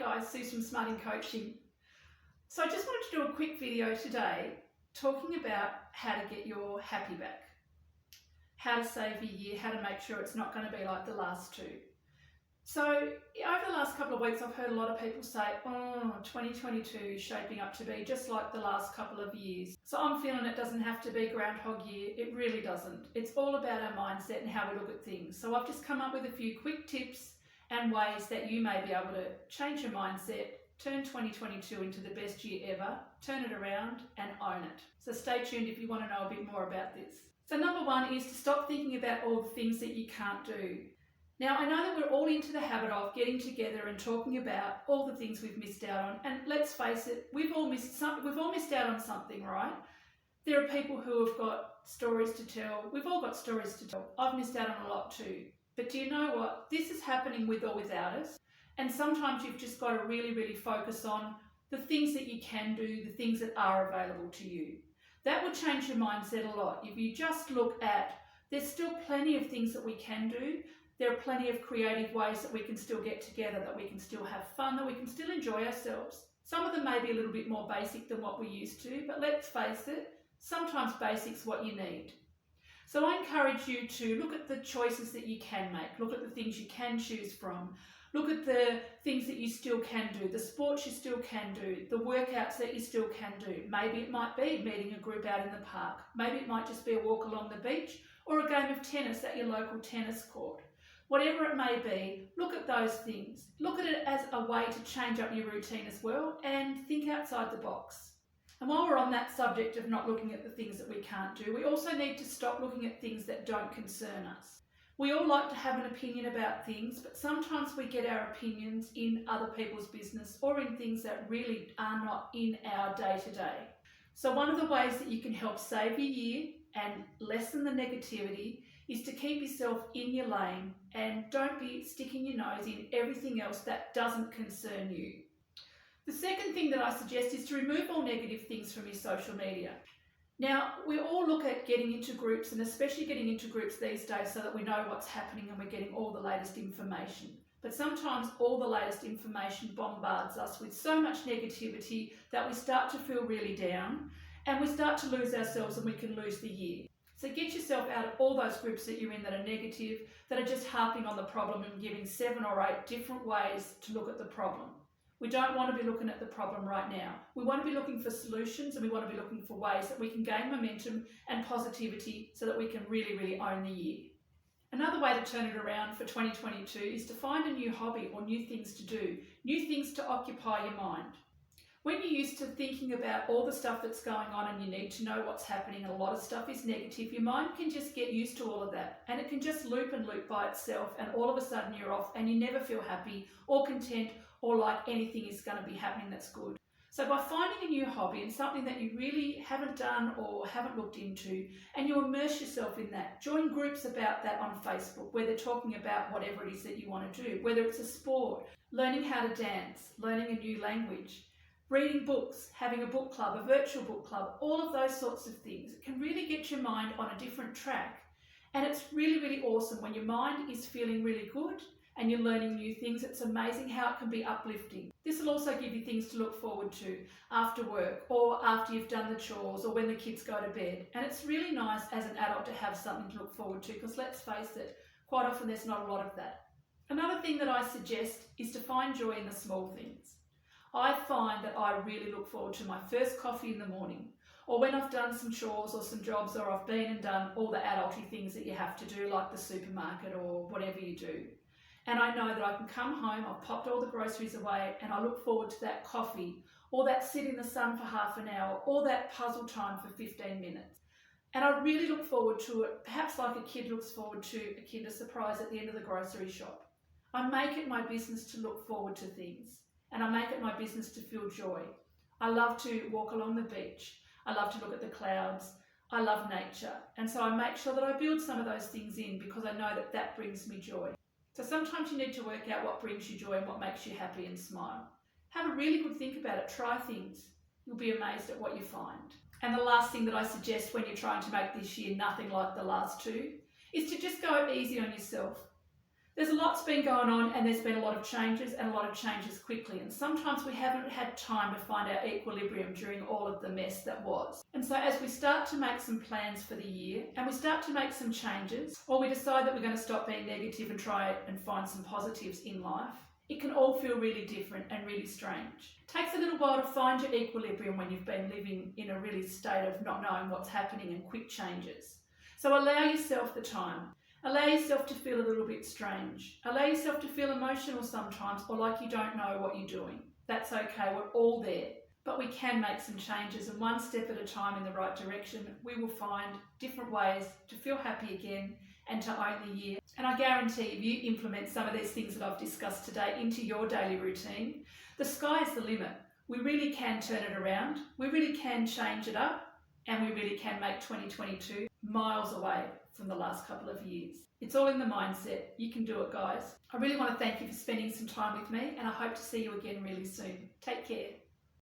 guys, Sue from Smarting Coaching. So I just wanted to do a quick video today talking about how to get your happy back, how to save your year, how to make sure it's not going to be like the last two. So over the last couple of weeks I've heard a lot of people say, 2022 is shaping up to be just like the last couple of years. So I'm feeling it doesn't have to be Groundhog Year. It really doesn't. It's all about our mindset and how we look at things. So I've just come up with a few quick tips and ways that you may be able to change your mindset, turn 2022 into the best year ever, turn it around and own it. So stay tuned if you want to know a bit more about this. So number one is to stop thinking about all the things that you can't do. Now, I know that we're all into the habit of getting together and talking about all the things we've missed out on. And let's face it, we've all missed out on something, right? There are people who have got stories to tell. We've all got stories to tell. I've missed out on a lot too. But do you know what? This is happening with or without us. And sometimes you've just got to really, really focus on the things that you can do, the things that are available to you. That will change your mindset a lot. If you just look at, there's still plenty of things that we can do. There are plenty of creative ways that we can still get together, that we can still have fun, that we can still enjoy ourselves. Some of them may be a little bit more basic than what we're used to, but let's face it, sometimes basic's what you need. So I encourage you to look at the choices that you can make, look at the things you can choose from, look at the things that you still can do, the sports you still can do, the workouts that you still can do. Maybe it might be meeting a group out in the park, maybe it might just be a walk along the beach or a game of tennis at your local tennis court. Whatever it may be, look at those things. Look at it as a way to change up your routine as well and think outside the box. And while we're on that subject of not looking at the things that we can't do, we also need to stop looking at things that don't concern us. We all like to have an opinion about things, but sometimes we get our opinions in other people's business or in things that really are not in our day-to-day. So one of the ways that you can help save your year and lessen the negativity is to keep yourself in your lane and don't be sticking your nose in everything else that doesn't concern you. The second thing that I suggest is to remove all negative things from your social media. Now, we all look at getting into groups, and especially getting into groups these days so that we know what's happening and we're getting all the latest information. But sometimes all the latest information bombards us with so much negativity that we start to feel really down and we start to lose ourselves and we can lose the year. So get yourself out of all those groups that you're in that are negative, that are just harping on the problem and giving 7 or 8 different ways to look at the problem. We don't want to be looking at the problem right now. We want to be looking for solutions and we want to be looking for ways that we can gain momentum and positivity so that we can really, really own the year. Another way to turn it around for 2022 is to find a new hobby or new things to do, new things to occupy your mind. When you're used to thinking about all the stuff that's going on and you need to know what's happening and a lot of stuff is negative, your mind can just get used to all of that and it can just loop and loop by itself and all of a sudden you're off and you never feel happy or content or like anything is going to be happening that's good. So by finding a new hobby and something that you really haven't done or haven't looked into and you immerse yourself in that, join groups about that on Facebook where they're talking about whatever it is that you want to do, whether it's a sport, learning how to dance, learning a new language, reading books, having a book club, a virtual book club, all of those sorts of things. It can really get your mind on a different track. And it's really, really awesome when your mind is feeling really good and you're learning new things. It's amazing how it can be uplifting. This will also give you things to look forward to after work or after you've done the chores or when the kids go to bed. And it's really nice as an adult to have something to look forward to because let's face it, quite often there's not a lot of that. Another thing that I suggest is to find joy in the small things. I find that I really look forward to my first coffee in the morning or when I've done some chores or some jobs or I've been and done all the adulty things that you have to do like the supermarket or whatever you do. And I know that I can come home, I've popped all the groceries away and I look forward to that coffee or that sit in the sun for half an hour or that puzzle time for 15 minutes. And I really look forward to it, perhaps like a kid looks forward to a Kinder Surprise at the end of the grocery shop. I make it my business to look forward to things. And I make it my business to feel joy. I love to walk along the beach. I love to look at the clouds. I love nature. And so I make sure that I build some of those things in because I know that that brings me joy. So sometimes you need to work out what brings you joy and what makes you happy and smile. Have a really good think about it. Try things. You'll be amazed at what you find. And the last thing that I suggest when you're trying to make this year nothing like the last two is to just go easy on yourself. There's a lot's been going on, and there's been a lot of changes, and a lot of changes quickly, and sometimes we haven't had time to find our equilibrium during all of the mess that was. And so as we start to make some plans for the year, and we start to make some changes, or we decide that we're going to stop being negative and try and find some positives in life, it can all feel really different and really strange. It takes a little while to find your equilibrium when you've been living in a really state of not knowing what's happening and quick changes. So allow yourself the time. Allow yourself to feel a little bit strange. Allow yourself to feel emotional sometimes, or like you don't know what you're doing. That's okay, we're all there. But we can make some changes, and one step at a time in the right direction, we will find different ways to feel happy again and to own the year. And I guarantee if you implement some of these things that I've discussed today into your daily routine, the sky is the limit. We really can turn it around, we really can change it up, and we really can make 2022 miles away from the last couple of years. It's all in the mindset. You can do it, guys. I really want to thank you for spending some time with me, and I hope to see you again really soon. Take care.